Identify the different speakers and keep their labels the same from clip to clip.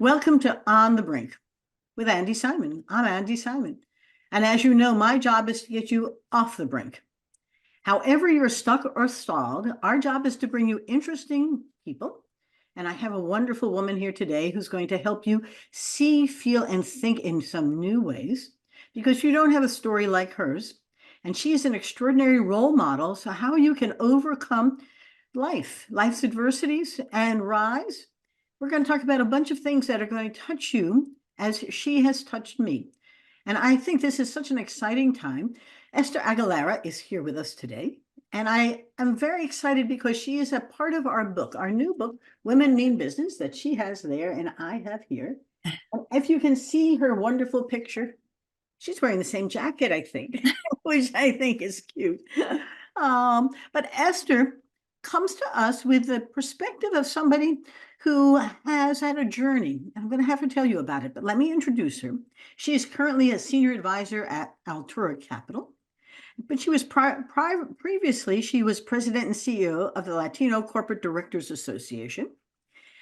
Speaker 1: Welcome to On the Brink with Andy Simon. I'm Andy Simon. And as you know, my job is to get you off the brink. However you're stuck or stalled, our job is to bring you interesting people. And I have a wonderful woman here today who's going to help you see, feel, and think in some new ways because you don't have a story like hers. And she's an extraordinary role model. So how you can overcome life's adversities and rise. We're going to talk about a bunch of things that are going to touch you as she has touched me. And I think this is such an exciting time. Esther Aguilera is here with us today. And I am very excited because she is a part of our book, our new book, Women Mean Business, that she has there and I have here. And if you can see her wonderful picture, she's wearing the same jacket, I think, which I think is cute. But Esther comes to us with the perspective of somebody who has had a journey. I'm going to have to tell you about it, but let me introduce her. She is currently a senior advisor at Altura Capital, but she was previously, she was president and CEO of the Latino Corporate Directors Association,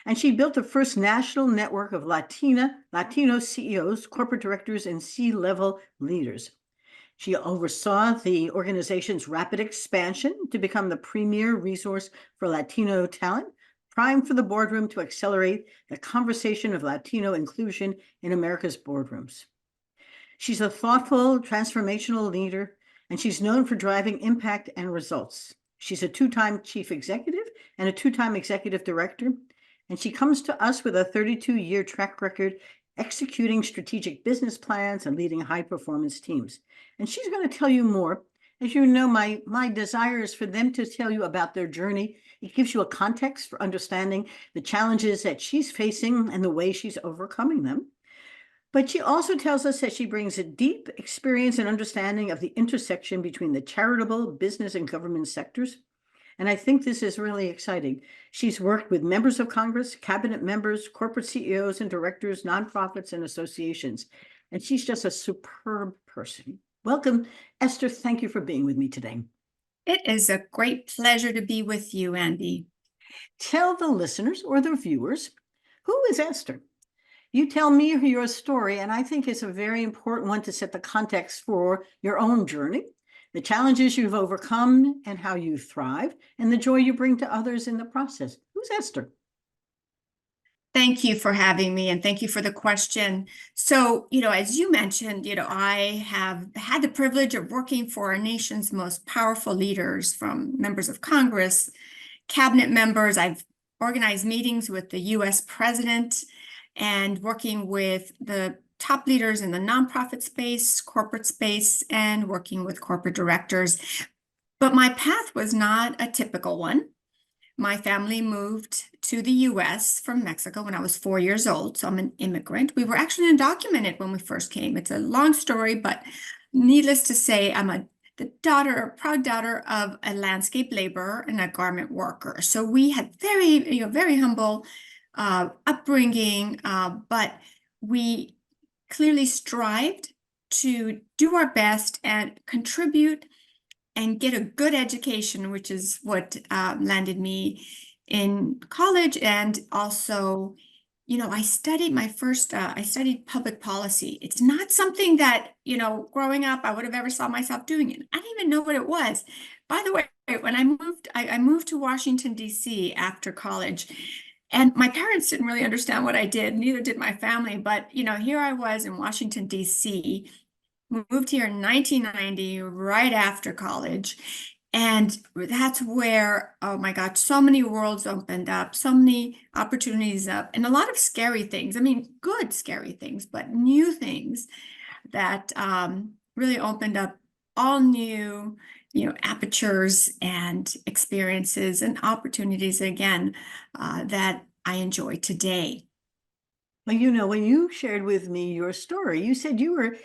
Speaker 1: and she built the first national network of Latino CEOs, corporate directors, and C-level leaders. She oversaw the organization's rapid expansion to become the premier resource for Latino talent, primed for the boardroom to accelerate the conversation of Latino inclusion in America's boardrooms. She's a thoughtful, transformational leader, and she's known for driving impact and results. She's a two-time chief executive and a two-time executive director, and she comes to us with a 32-year track record executing strategic business plans and leading high-performance teams. And she's going to tell you more. As you know, my desire is for them to tell you about their journey. It gives you a context for understanding the challenges that she's facing and the way she's overcoming them. But she also tells us that she brings a deep experience and understanding of the intersection between the charitable, business, and government sectors. And I think this is really exciting. She's worked with members of Congress, cabinet members, corporate CEOs and directors, nonprofits, and associations. And she's just a superb person. Welcome, Esther. Thank you for being with me today.
Speaker 2: It is a great pleasure to be with you, Andy.
Speaker 1: Tell the listeners or the viewers, who is Esther? You tell me your story, and I think it's a very important one to set the context for your own journey, the challenges you've overcome and how you thrive, and the joy you bring to others in the process. Who's Esther?
Speaker 2: Thank you for having me, and thank you for the question. So, as you mentioned, I have had the privilege of working for our nation's most powerful leaders, from members of Congress, cabinet members. I've organized meetings with the U.S. president and working with the top leaders in the nonprofit space, corporate space, and working with corporate directors. But my path was not a typical one. My family moved to the U.S. from Mexico when I was 4 years old, so I'm an immigrant. We were actually undocumented when we first came. It's a long story, but needless to say, I'm a proud daughter of a landscape laborer and a garment worker. So we had very humble upbringing, but we clearly strived to do our best and contribute and get a good education, which is what landed me in college. And also, I studied I studied public policy. It's not something that, growing up, I would have ever saw myself doing it. I didn't even know what it was. By the way, when I moved to Washington, D.C. after college. And my parents didn't really understand what I did, neither did my family. But, here I was in Washington, D.C., moved here in 1990, right after college. And that's where, oh my God, so many worlds opened up, so many opportunities up, and a lot of scary things. I mean, good scary things, but new things that really opened up all new apertures and experiences and opportunities again that I enjoy today.
Speaker 1: Well, when you shared with me your story, you said you were,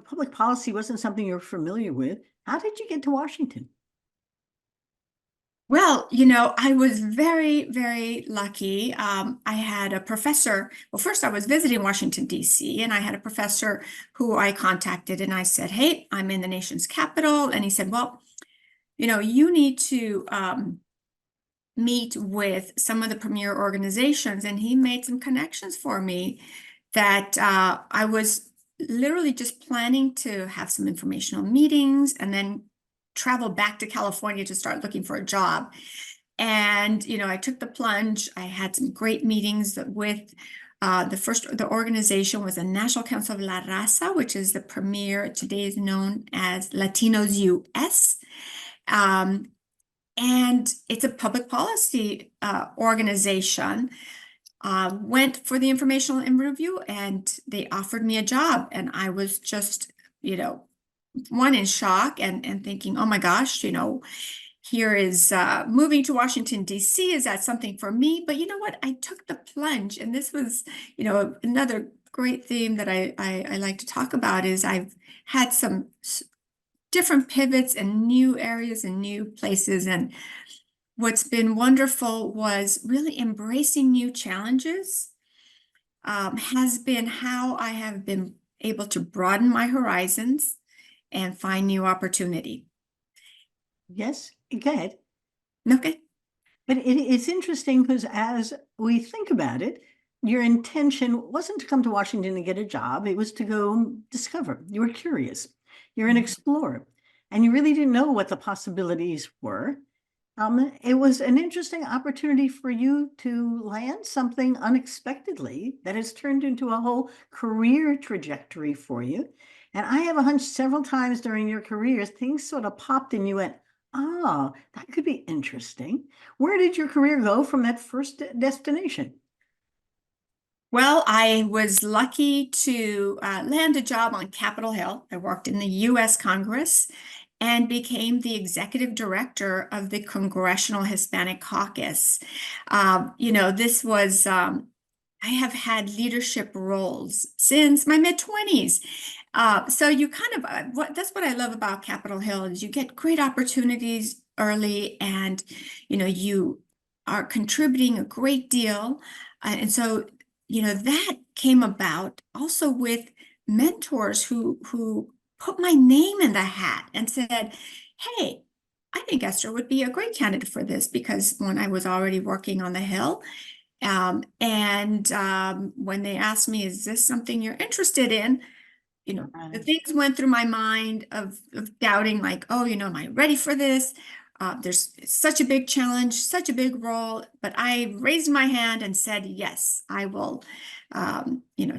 Speaker 1: public policy wasn't something you're familiar with. How did you get to Washington?
Speaker 2: Well, I was very, very lucky. I had a professor. Well, first I was visiting Washington, D.C., and I had a professor who I contacted, and I said, "Hey, I'm in the nation's capital." And he said, "Well, you need to meet with some of the premier organizations, and he made some connections for me that I was literally just planning to have some informational meetings and then travel back to California to start looking for a job. And, I took the plunge. I had some great meetings with the organization was the National Council of La Raza, which is the premier, today is known as Latinos US. And it's a public policy organization. Went for the informational interview and they offered me a job. And I was just, one in shock and thinking, oh my gosh, here is moving to Washington, D.C. Is that something for me? But you know what? I took the plunge. And this was, another great theme that I like to talk about is I've had some different pivots and new areas and new places. And what's been wonderful was really embracing new challenges has been how I have been able to broaden my horizons and find new opportunity.
Speaker 1: Yes, go ahead.
Speaker 2: Okay.
Speaker 1: But it's interesting because as we think about it, your intention wasn't to come to Washington to get a job. It was to go discover. You were curious. You're an explorer. And you really didn't know what the possibilities were. It was an interesting opportunity for you to land something unexpectedly that has turned into a whole career trajectory for you. And I have a hunch several times during your career, things sort of popped and you went, oh, that could be interesting. Where did your career go from that first destination?
Speaker 2: Well, I was lucky to land a job on Capitol Hill. I worked in the U.S. Congress and became the executive director of the Congressional Hispanic Caucus. This was, I have had leadership roles since my mid-20s. So you kind of, that's what I love about Capitol Hill is you get great opportunities early and, you are contributing a great deal. And so, that came about also with mentors who put my name in the hat and said, hey, I think Esther would be a great candidate for this because when I was already working on the Hill, when they asked me, is this something you're interested in? The things went through my mind of doubting like, oh, am I ready for this? There's such a big challenge, such a big role, but I raised my hand and said, yes, I will,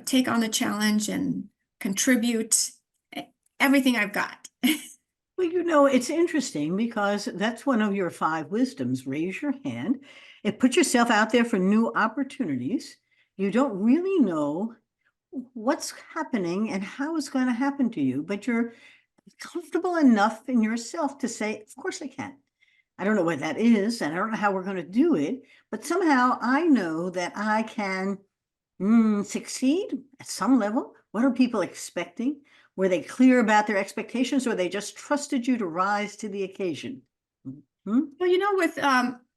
Speaker 2: take on the challenge and contribute everything I've got.
Speaker 1: Well, it's interesting because that's one of your 5 wisdoms. Raise your hand and put yourself out there for new opportunities. You don't really know what's happening and how it's going to happen to you, but you're comfortable enough in yourself to say, of course I can. I don't know what that is, and I don't know how we're going to do it, but somehow I know that I can succeed at some level. What are people expecting? Were they clear about their expectations, or they just trusted you to rise to the occasion?
Speaker 2: Well, with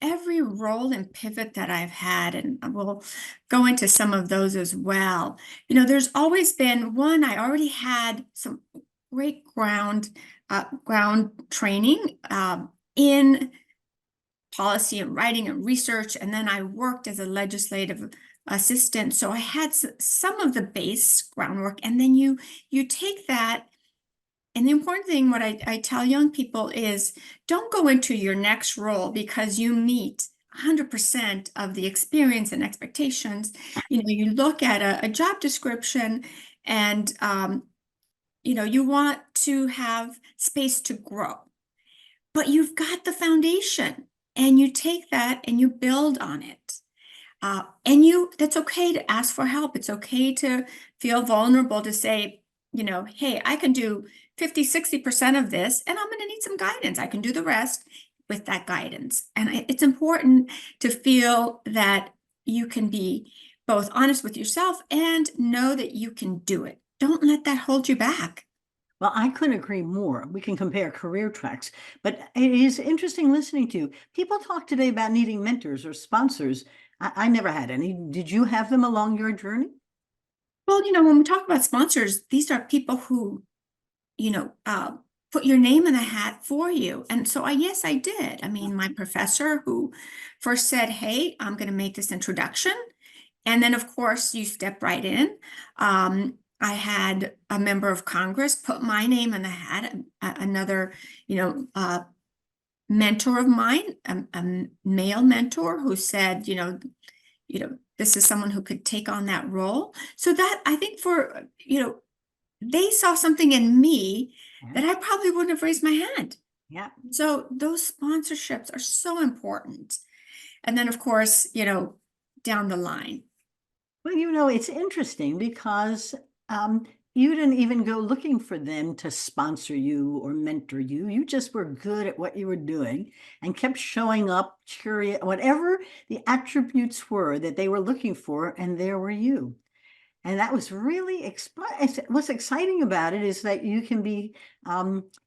Speaker 2: every role and pivot that I've had, and we'll go into some of those as well, there's always been one, I already had some great ground training in policy and writing and research, and then I worked as a legislative assistant. So I had some of the base groundwork, and then you take that. And the important thing, what I tell young people is don't go into your next role because you meet 100% of the experience and expectations. You look at a job description and, you want to have space to grow, but you've got the foundation and you take that and you build on it. That's okay to ask for help. It's okay to feel vulnerable to say, hey, I can do 50, 60% of this, and I'm going to need some guidance. I can do the rest with that guidance. And it's important to feel that you can be both honest with yourself and know that you can do it. Don't let that hold you back.
Speaker 1: Well, I couldn't agree more. We can compare career tracks, but it is interesting listening to you. People talk today about needing mentors or sponsors. I never had any. Did you have them along your journey?
Speaker 2: Well, when we talk about sponsors, these are people who put your name in the hat for you. And so yes, I did. I mean, my professor who first said, hey, I'm going to make this introduction. And then, of course, you step right in. I had a member of Congress put my name in the hat, another, mentor of mine, a male mentor who said, this is someone who could take on that role. So that I think they saw something in me that I probably wouldn't have raised my hand.
Speaker 1: Yeah.
Speaker 2: So those sponsorships are so important. And then, of course, down the line.
Speaker 1: Well, it's interesting because you didn't even go looking for them to sponsor you or mentor you. You just were good at what you were doing and kept showing up, curious, whatever the attributes were that they were looking for, and there were you. And that was really what's exciting about it is that you can be,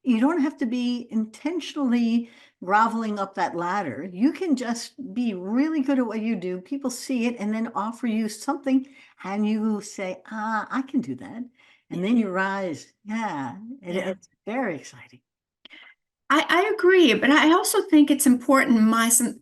Speaker 1: you don't have to be intentionally groveling up that ladder. You can just be really good at what you do. People see it and then offer you something, and you say, I can do that. And then you rise. Yeah,
Speaker 2: Yeah.
Speaker 1: it's very exciting.
Speaker 2: I agree, but I also think it's important.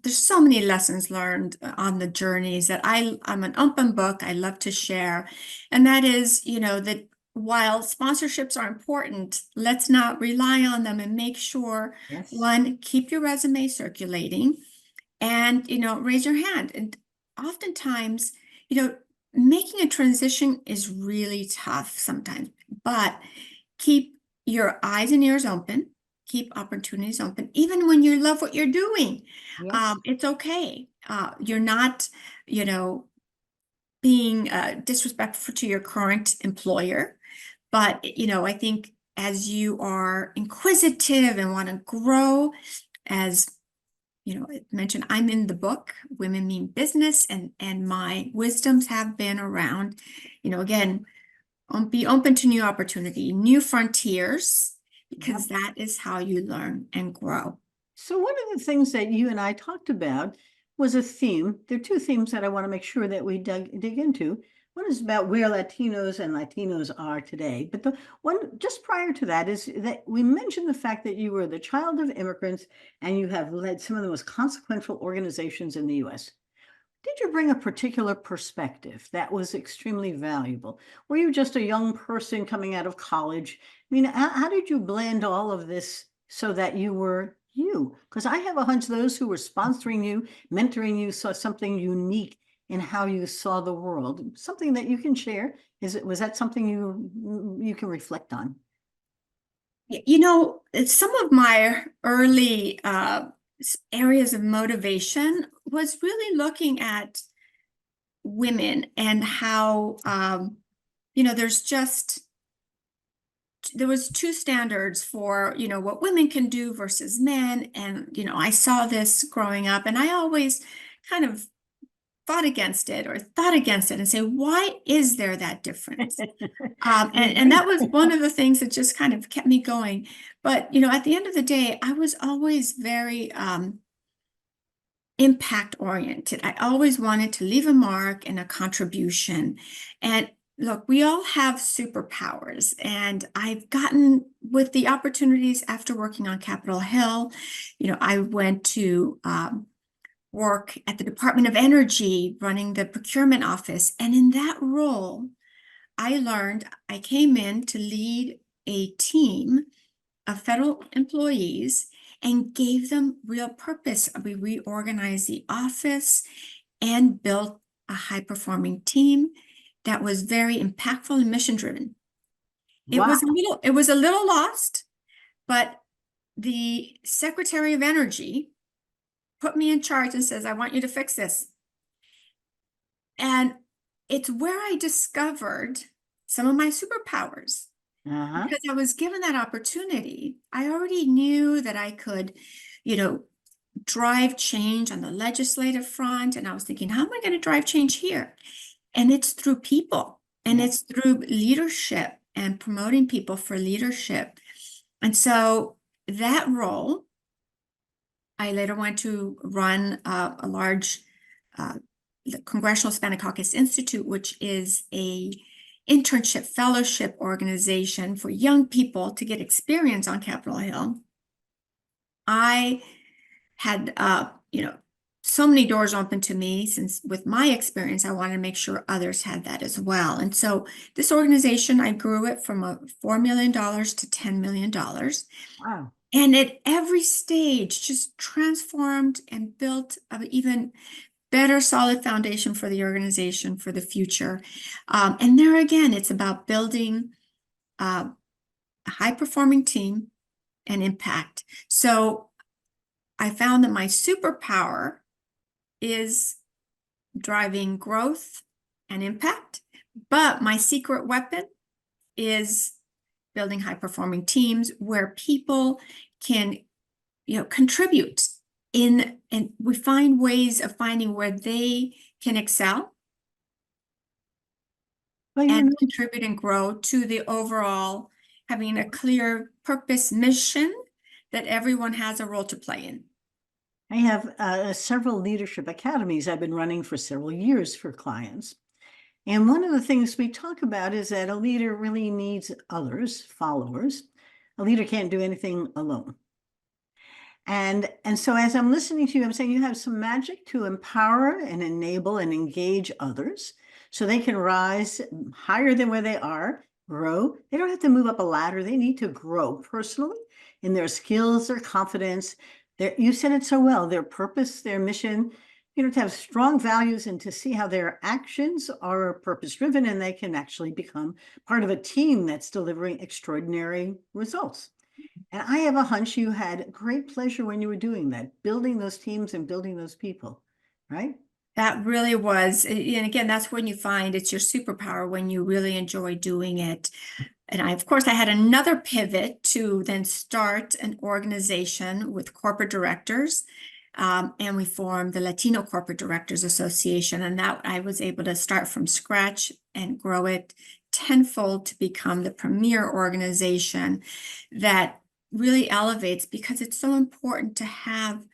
Speaker 2: There's so many lessons learned on the journeys that I'm an open book. I love to share, and that is, that while sponsorships are important, let's not rely on them, and make sure
Speaker 1: Yes.
Speaker 2: one, keep your resume circulating, and raise your hand. And oftentimes, making a transition is really tough sometimes, but keep your eyes and ears open. Keep opportunities open, even when you love what you're doing.
Speaker 1: Yes.
Speaker 2: It's okay. You're not, being disrespectful to your current employer. But, I think as you are inquisitive and want to grow, as I mentioned, I'm in the book, Women Mean Business, and my wisdoms have been around, again, be open to new opportunity, new frontiers, because that is how you learn and grow.
Speaker 1: So one of the things that you and I talked about was a theme. There are two themes that I want to make sure that we dig into. One is about where Latinos and Latinos are today. But the one just prior to that is that we mentioned the fact that you were the child of immigrants and you have led some of the most consequential organizations in the US. Did you bring a particular perspective that was extremely valuable? Were you just a young person coming out of college? I mean, how did you blend all of this so that you were you? Because I have a hunch those who were sponsoring you, mentoring you, saw something unique in how you saw the world. Something that you can share. Was that something you can reflect on?
Speaker 2: Some of my early areas of motivation was really looking at women and how, there was two standards for, what women can do versus men. And, I saw this growing up, and I always kind of fought against it or thought against it and say, why is there that difference? And that was one of the things that just kind of kept me going. But, at the end of the day, I was always very impact oriented. I always wanted to leave a mark and a contribution. And look, we all have superpowers, and I've gotten with the opportunities after working on Capitol Hill. I went to work at the Department of Energy, running the procurement office. And in that role, I came in to lead a team of federal employees and gave them real purpose. We reorganized the office and built a high-performing team that was very impactful and mission-driven.
Speaker 1: Wow.
Speaker 2: It was a little lost, but the Secretary of Energy put me in charge and says, I want you to fix this. And it's where I discovered some of my superpowers. Because I was given that opportunity. I already knew that I could, drive change on the legislative front. And I was thinking, how am I going to drive change here? And it's through people, and it's through leadership and promoting people for leadership. And so that role, I later went to run a large the Congressional Hispanic Caucus Institute, which is a internship fellowship organization for young people to get experience on Capitol Hill, I had, so many doors open to me since with my experience, I wanted to make sure others had that as well. And so this organization, I grew it from $4 million to $10 million.
Speaker 1: Wow.
Speaker 2: And at every stage, just transformed and built an even better solid foundation for the organization for the future. And there again, it's about building a high-performing team and impact. So I found that my superpower is driving growth and impact, but my secret weapon is building high-performing teams where people can, contribute and we find ways of finding where they can excel
Speaker 1: Well,
Speaker 2: and contribute and grow to the overall having a clear purpose mission that everyone has a role to play in.
Speaker 1: I have several leadership academies I've been running for several years for clients. And one of the things we talk about is that a leader really needs others, followers. A leader can't do anything alone. And so as I'm listening to you, I'm saying you have some magic to empower and enable and engage others so they can rise higher than where they are, grow. They don't have to move up a ladder. They need to grow personally in their skills, their confidence. You said it so well, their purpose, their mission, to have strong values and to see how their actions are purpose-driven and they can actually become part of a team that's delivering extraordinary results. And I have a hunch you had great pleasure when you were doing that, building those teams and building those people, right?
Speaker 2: That really was, and again, that's when you find it's your superpower when you really enjoy doing it. And of course, I had another pivot to then start an organization with corporate directors. And we formed the Latino Corporate Directors Association. And that I was able to start from scratch and grow it tenfold to become the premier organization that really elevates, because it's so important to have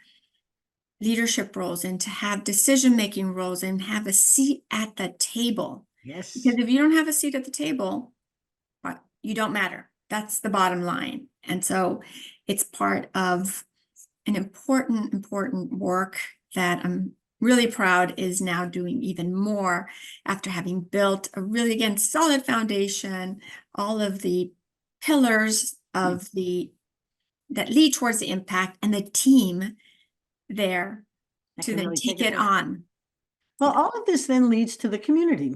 Speaker 2: leadership roles and to have decision-making roles and have a seat at the table.
Speaker 1: Yes.
Speaker 2: Because if you don't have a seat at the table, you don't matter. That's the bottom line. And so it's part of an important work that I'm really proud is now doing even more after having built a really, again, solid foundation, all of the pillars of that lead towards the impact and the team there to then take it on.
Speaker 1: Well, all of this then leads to the community.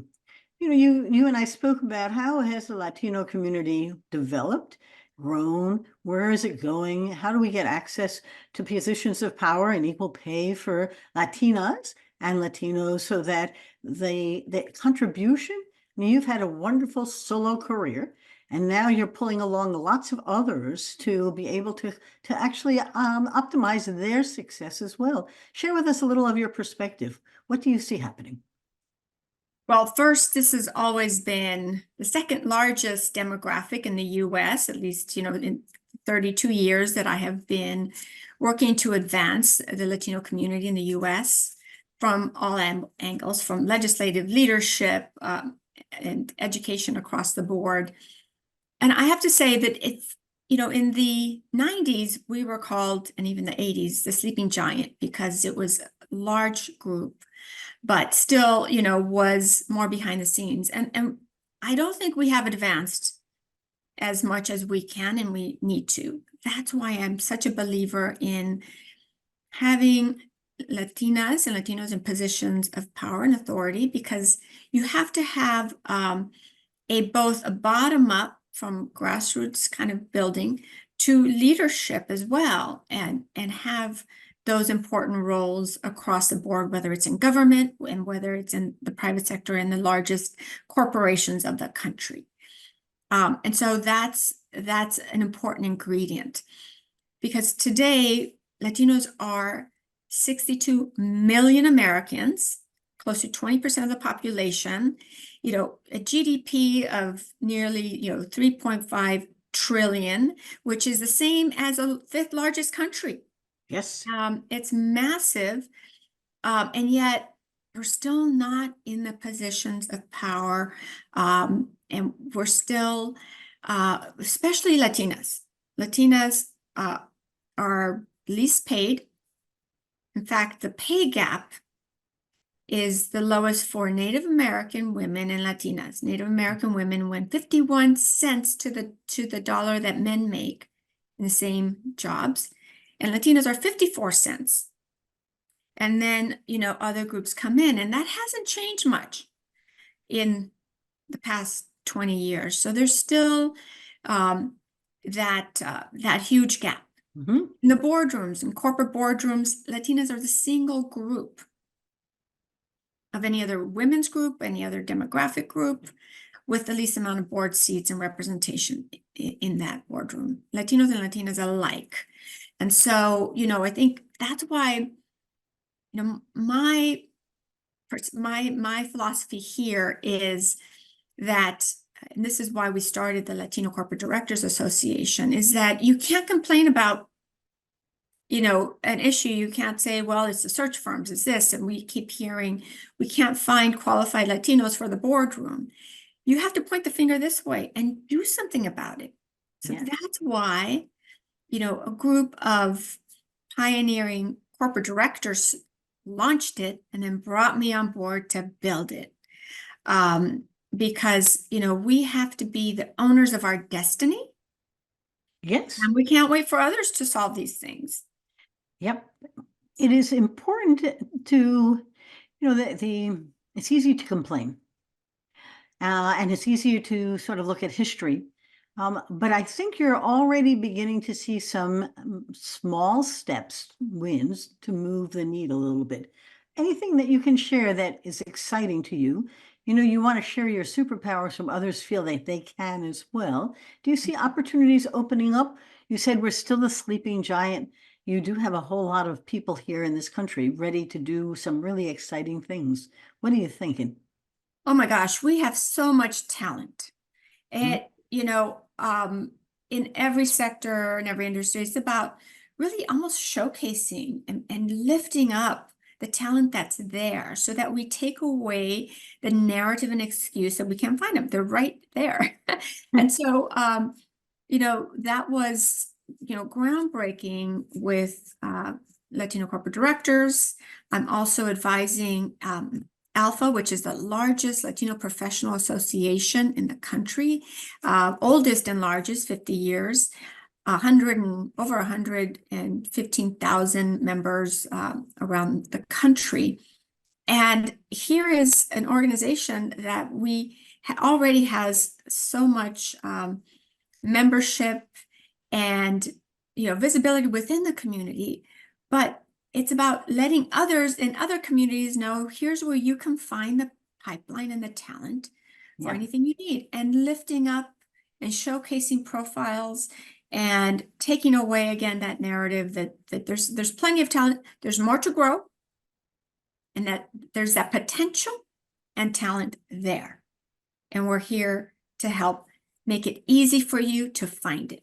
Speaker 1: You and I spoke about how has the Latino community developed, grown? Where is it going? How do we get access to positions of power and equal pay for Latinas and Latinos so that the contribution, you've had a wonderful solo career, and now you're pulling along lots of others to be able to actually optimize their success as well. Share with us a little of your perspective. What do you see happening?
Speaker 2: Well, first, this has always been the second largest demographic in the US, at least, in 32 years that I have been working to advance the Latino community in the US from all angles, from legislative leadership and education across the board. And I have to say that it's, in the 90s, we were called, and even the 80s, the sleeping giant, because it was a large group, but still, was more behind the scenes. And I don't think we have advanced as much as we can and we need to. That's why I'm such a believer in having Latinas and Latinos in positions of power and authority, because you have to have both a bottom-up from grassroots kind of building to leadership as well, and have those important roles across the board, whether it's in government and whether it's in the private sector and the largest corporations of the country. And so that's an important ingredient, because today Latinos are 62 million Americans, close to 20% of the population, a GDP of nearly, 3.5 trillion, which is the same as a fifth largest country.
Speaker 1: Yes.
Speaker 2: It's massive. And yet we're still not in the positions of power. And we're still, especially Latinas are least paid. In fact, the pay gap is the lowest for Native American women and Latinas. Native American women win 51 cents to the dollar that men make in the same jobs, and Latinas are 54 cents. And then, other groups come in, and that hasn't changed much in the past 20 years. So there's still that huge gap.
Speaker 1: Mm-hmm.
Speaker 2: In the boardrooms, in corporate boardrooms, Latinas are the single group of any other women's group, any other demographic group, with the least amount of board seats and representation in that boardroom, Latinos and Latinas alike. And so, I think that's why, my philosophy here is that, and this is why we started the Latino Corporate Directors Association, is that you can't complain about an issue. You can't say, well, it's the search firms, it's this, and we keep hearing we can't find qualified Latinos for the boardroom. You have to point the finger this way and do something about it. So that's why, a group of pioneering corporate directors launched it and then brought me on board to build it. Because, we have to be the owners of our destiny.
Speaker 1: Yes.
Speaker 2: And we can't wait for others to solve these things.
Speaker 1: Yep. It is important to, it's easy to complain. And it's easier to sort of look at history. But I think you're already beginning to see some small steps, wins, to move the needle a little bit. Anything that you can share that is exciting to you? You want to share your superpowers so others feel that they can as well. Do you see opportunities opening up? You said we're still a sleeping giant. You do have a whole lot of people here in this country ready to do some really exciting things. What are you thinking?
Speaker 2: Oh my gosh, we have so much talent.
Speaker 1: Mm-hmm.
Speaker 2: In every sector and every industry, it's about really almost showcasing and lifting up the talent that's there so that we take away the narrative and excuse that we can't find them. They're right there. And so, that was, groundbreaking with Latino corporate directors. I'm also advising Alpha, which is the largest Latino professional association in the country, oldest and largest, 50 years, over 115,000 members around the country. And here is an organization that we already has so much membership and visibility within the community, but it's about letting others in other communities know here's where you can find the pipeline and the talent for anything you need, and lifting up and showcasing profiles and taking away again that narrative that there's plenty of talent, there's more to grow, and that there's that potential and talent there. And we're here to help make it easy for you to find it.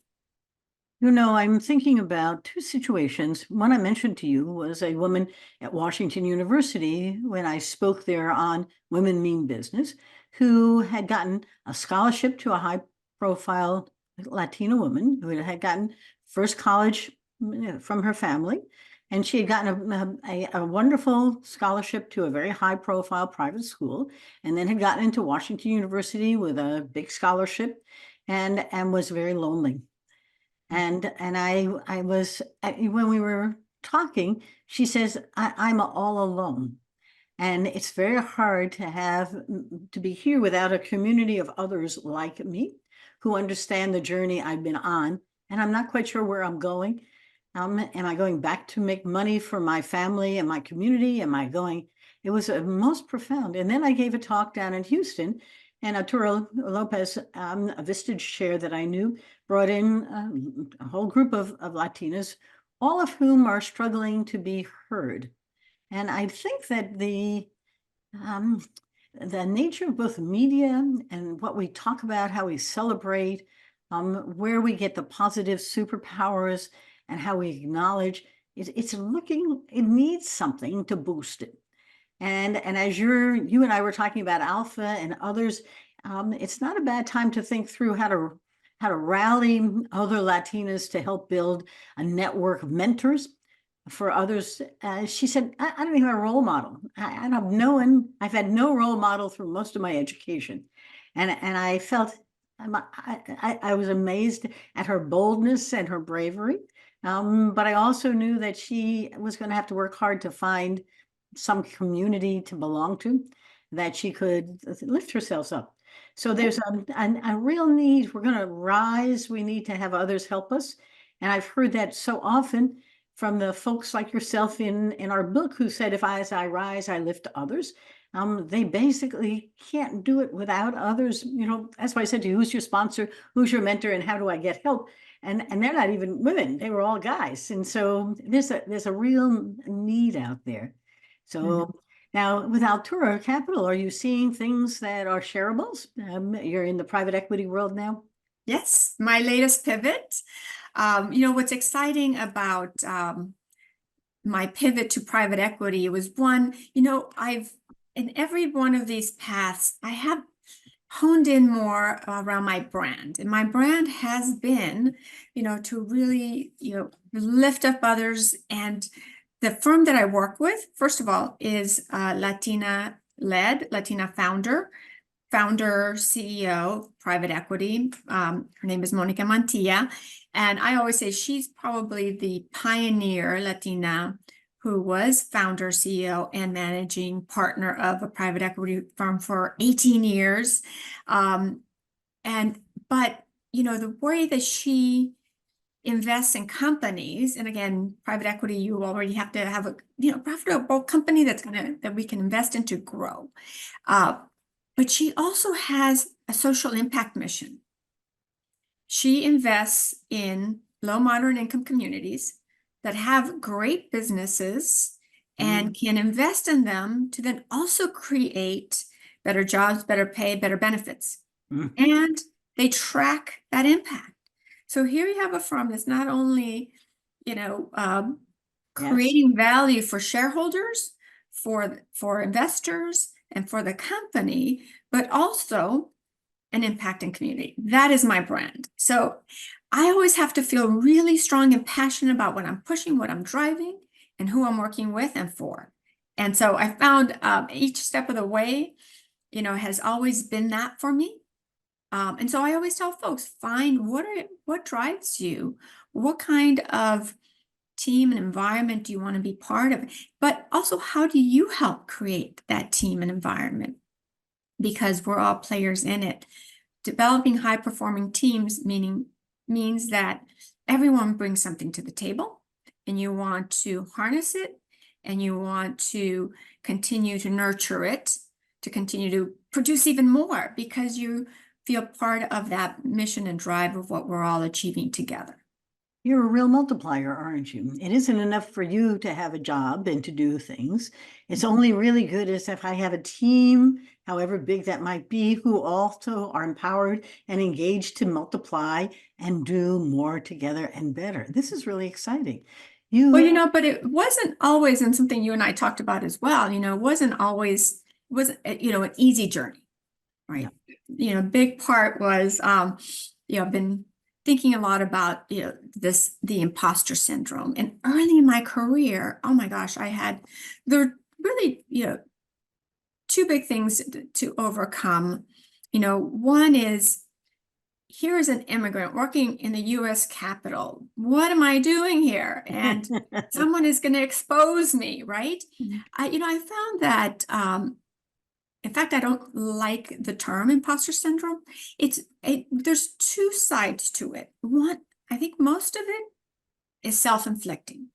Speaker 1: I'm thinking about two situations. One I mentioned to you was a woman at Washington University when I spoke there on Women Mean Business, who had gotten a scholarship to a high-profile Latina woman who had gotten first college from her family. And she had gotten a wonderful scholarship to a very high-profile private school, and then had gotten into Washington University with a big scholarship and was very lonely. And I was, when we were talking, she says, I'm all alone. And it's very hard to be here without a community of others like me who understand the journey I've been on. And I'm not quite sure where I'm going. Am I going back to make money for my family and my community? It was most profound. And then I gave a talk down in Houston, and Arturo Lopez, a Vistage chair that I knew, brought in a whole group of Latinas, all of whom are struggling to be heard. And I think that the nature of both media and what we talk about, how we celebrate, where we get the positive superpowers and how we acknowledge, it needs something to boost it. And as you and I were talking about alpha and others, it's not a bad time to think through how to rally other Latinas to help build a network of mentors for others. She said, I don't even have a role model. I have no one. I've had no role model through most of my education, and I felt I was amazed at her boldness and her bravery. But I also knew that she was going to have to work hard to find some community to belong to, that she could lift herself up. So there's a real need. We're going to rise. We need to have others help us. And I've heard that so often from the folks like yourself in our book who said, if as I rise, I lift others. They basically can't do it without others. You know, that's why I said to you, who's your sponsor, who's your mentor, and how do I get help? And they're not even women; they were all guys. And so there's a real need out there. So now with Altura Capital, are you seeing things that are shareables? You're in the private equity world now.
Speaker 2: Yes, my latest pivot. What's exciting about my pivot to private equity was one, I've in every one of these paths, I have honed in more around my brand. And my brand has been, to really, lift up others. And the firm that I work with, first of all, is Latina-led, Latina founder, CEO, private equity. Her name is Monica Mantilla. And I always say she's probably the pioneer Latina who was founder, CEO, and managing partner of a private equity firm for 18 years. But the way that she invests in companies, and again, private equity, you already have to have a profitable company that we can invest in to grow. But she also has a social impact mission. She invests in low, moderate income communities that have great businesses and can invest in them to then also create better jobs, better pay, better benefits. And they track that impact. So here you have a firm that's not only, creating value for shareholders, for investors, and for the company, but also an impact in community. That is my brand. So I always have to feel really strong and passionate about what I'm pushing, what I'm driving, and who I'm working with and for. And so I found each step of the way, has always been that for me. And so I always tell folks, find what drives you, what kind of team and environment do you want to be part of, but also how do you help create that team and environment? Because we're all players in it. Developing high-performing teams means that everyone brings something to the table, and you want to harness it, and you want to continue to nurture it, to continue to produce even more, because you feel part of that mission and drive of what we're all achieving together.
Speaker 1: You're a real multiplier, aren't you? It isn't enough for you to have a job and to do things. It's only really good as if I have a team, however big that might be, who also are empowered and engaged to multiply and do more together and better. This is really exciting.
Speaker 2: But it wasn't always, and something you and I talked about as well, wasn't an easy journey, right? Yeah. Big part was, I've been thinking a lot about, the imposter syndrome. And early in my career, oh my gosh, there were really, two big things to overcome. One is, here is an immigrant working in the U.S. Capitol. What am I doing here? And someone is going to expose me, right? I found that, in fact, I don't like the term imposter syndrome. There's two sides to it. One, I think most of it is self-inflicting.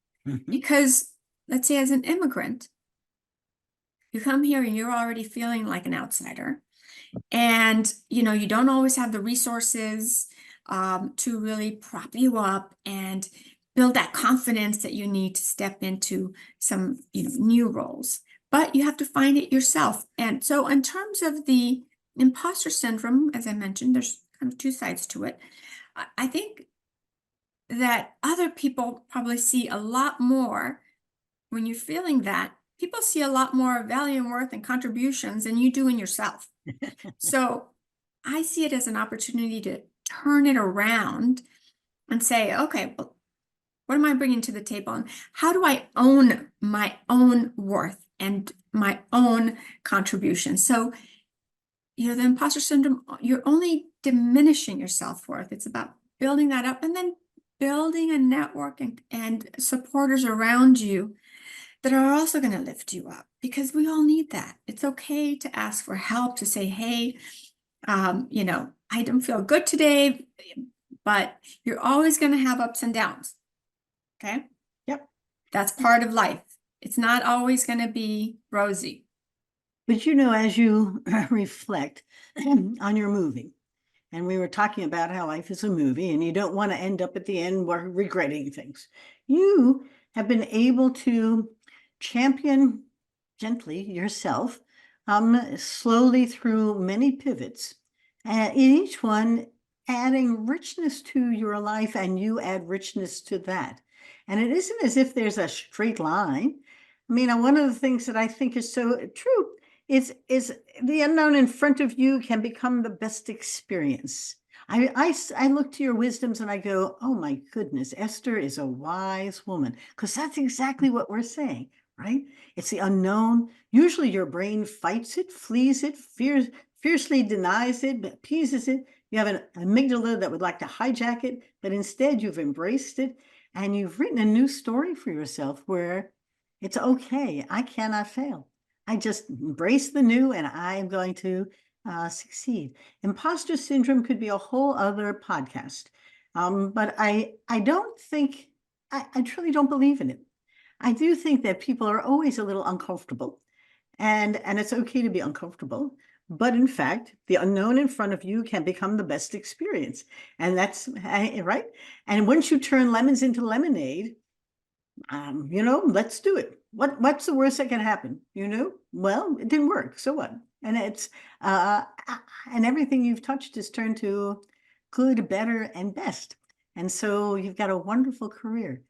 Speaker 2: Because let's say as an immigrant, you come here and you're already feeling like an outsider. And, you don't always have the resources to really prop you up and build that confidence that you need to step into some, new roles. But you have to find it yourself. And so in terms of the imposter syndrome, as I mentioned, there's kind of two sides to it. I think that other people probably see a lot more when you're feeling that people see a lot more value and worth and contributions than you do in yourself. So I see it as an opportunity to turn it around and say, okay, well, what am I bringing to the table? And how do I own my own worth and my own contribution? So, the imposter syndrome, you're only diminishing your self-worth. It's about building that up and then building a network and supporters around you that are also going to lift you up, because we all need that. It's okay to ask for help, to say, hey, I don't feel good today, but you're always going to have ups and downs. Okay.
Speaker 1: Yep.
Speaker 2: That's part of life. It's not always going to be rosy.
Speaker 1: But as you reflect on your movie, and we were talking about how life is a movie and you don't want to end up at the end regretting things, you have been able to champion gently yourself slowly through many pivots, in each one adding richness to your life, and you add richness to that. And it isn't as if there's a straight line. I mean, one of the things that I think is so true is the unknown in front of you can become the best experience. I look to your wisdoms and I go, oh my goodness, Esther is a wise woman, because that's exactly what we're saying, right? It's the unknown. Usually your brain fights it, flees it, fiercely denies it, appeases it. You have an amygdala that would like to hijack it, but instead you've embraced it and you've written a new story for yourself where it's okay. I cannot fail. I just embrace the new and I am going to succeed. Imposter syndrome could be a whole other podcast. But I don't think, I truly don't believe in it. I do think that people are always a little uncomfortable, and it's okay to be uncomfortable. But in fact, the unknown in front of you can become the best experience. And that's right. And once you turn lemons into lemonade, let's do it. What's the worst that can happen? Well, it didn't work. So what? And it's and everything you've touched is turned to good, better, and best. And so you've got a wonderful career.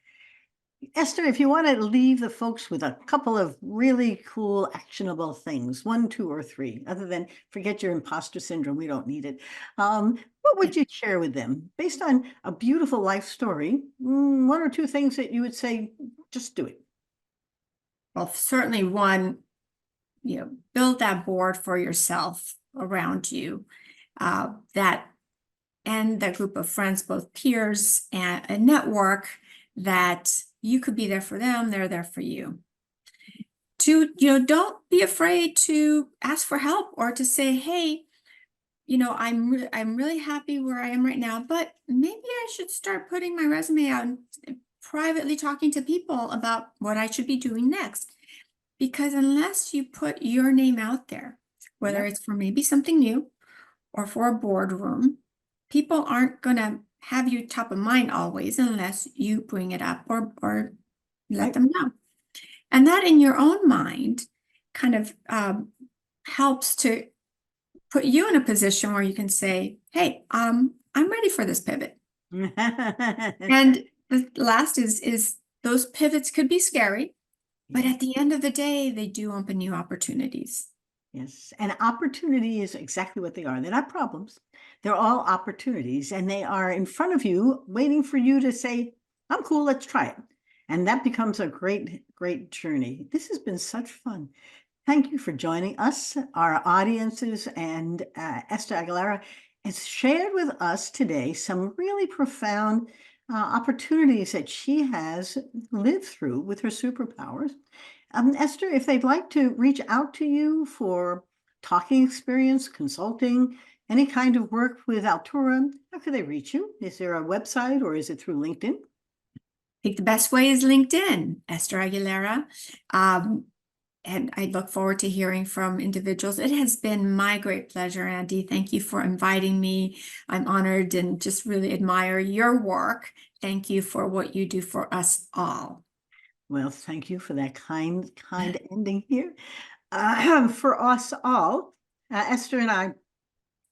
Speaker 1: Esther, if you want to leave the folks with a couple of really cool, actionable things, 1, 2, or 3, other than forget your imposter syndrome, we don't need it. What would you share with them based on a beautiful life story? 1 or 2 things that you would say, just do it.
Speaker 2: Well, certainly one, build that board for yourself around you, that and that group of friends, both peers and a network, that you could be there for them, they're there for you. 2, don't be afraid to ask for help or to say, hey, I'm really happy where I am right now, but maybe I should start putting my resume out and privately talking to people about what I should be doing next. Because unless you put your name out there, whether
Speaker 1: Yep.
Speaker 2: it's for maybe something new or for a boardroom, people aren't going to have you top of mind always unless you bring it up or let
Speaker 1: Right.
Speaker 2: them know. And that in your own mind kind of helps to put you in a position where you can say, hey, I'm ready for this pivot. And the last is those pivots could be scary, but at the end of the day, they do open new opportunities.
Speaker 1: Yes, and opportunity is exactly what they are. They're not problems. They're all opportunities, and they are in front of you, waiting for you to say, I'm cool, let's try it. And that becomes a great, great journey. This has been such fun. Thank you for joining us, our audiences, and Esther Aguilera has shared with us today some really profound opportunities that she has lived through with her superpowers. Esther, if they'd like to reach out to you for talking experience, consulting, any kind of work with Altura, how could they reach you? Is there a website or is it through LinkedIn?
Speaker 2: I think the best way is LinkedIn, Esther Aguilera. And I look forward to hearing from individuals. It has been my great pleasure, Andi. Thank you for inviting me. I'm honored and just really admire your work. Thank you for what you do for us all.
Speaker 1: Well, thank you for that kind ending here. For us all, Esther and I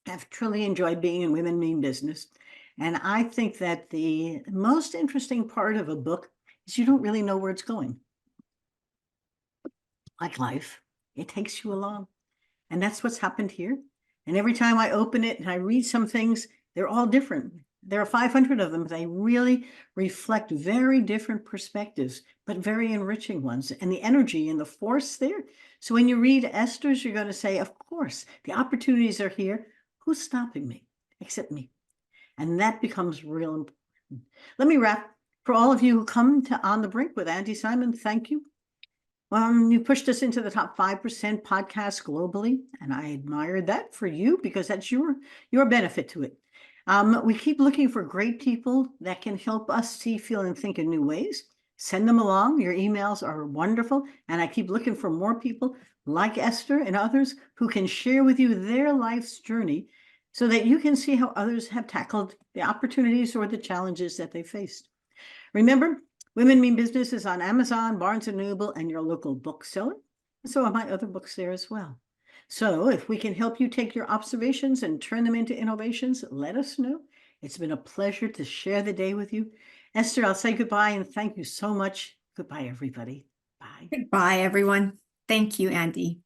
Speaker 1: have truly enjoyed being in Women Mean Business. And I think that the most interesting part of a book is you don't really know where it's going. like life, it takes you along. And that's what's happened here. And every time I open it and I read some things, they're all different. There are 500 of them. They really reflect very different perspectives, but very enriching ones. And the energy and the force there. So when you read Esther's, you're going to say, of course, the opportunities are here. Who's stopping me except me? And that becomes real important. Let me wrap. For all of you who come to On the Brink with Andi Simon, thank you. You pushed us into the top 5% podcasts globally, and I admired that for you because that's your benefit to it. We keep looking for great people that can help us see, feel, and think in new ways. Send them along. Your emails are wonderful, and I keep looking for more people like Esther and others who can share with you their life's journey so that you can see how others have tackled the opportunities or the challenges that they faced. Remember, Women Mean Business is on Amazon, Barnes & Noble, and your local bookseller. So are my other books there as well. So if we can help you take your observations and turn them into innovations, let us know. It's been a pleasure to share the day with you. Esther, I'll say goodbye and thank you so much. Goodbye, everybody. Bye.
Speaker 2: Goodbye, everyone. Thank you, Andi.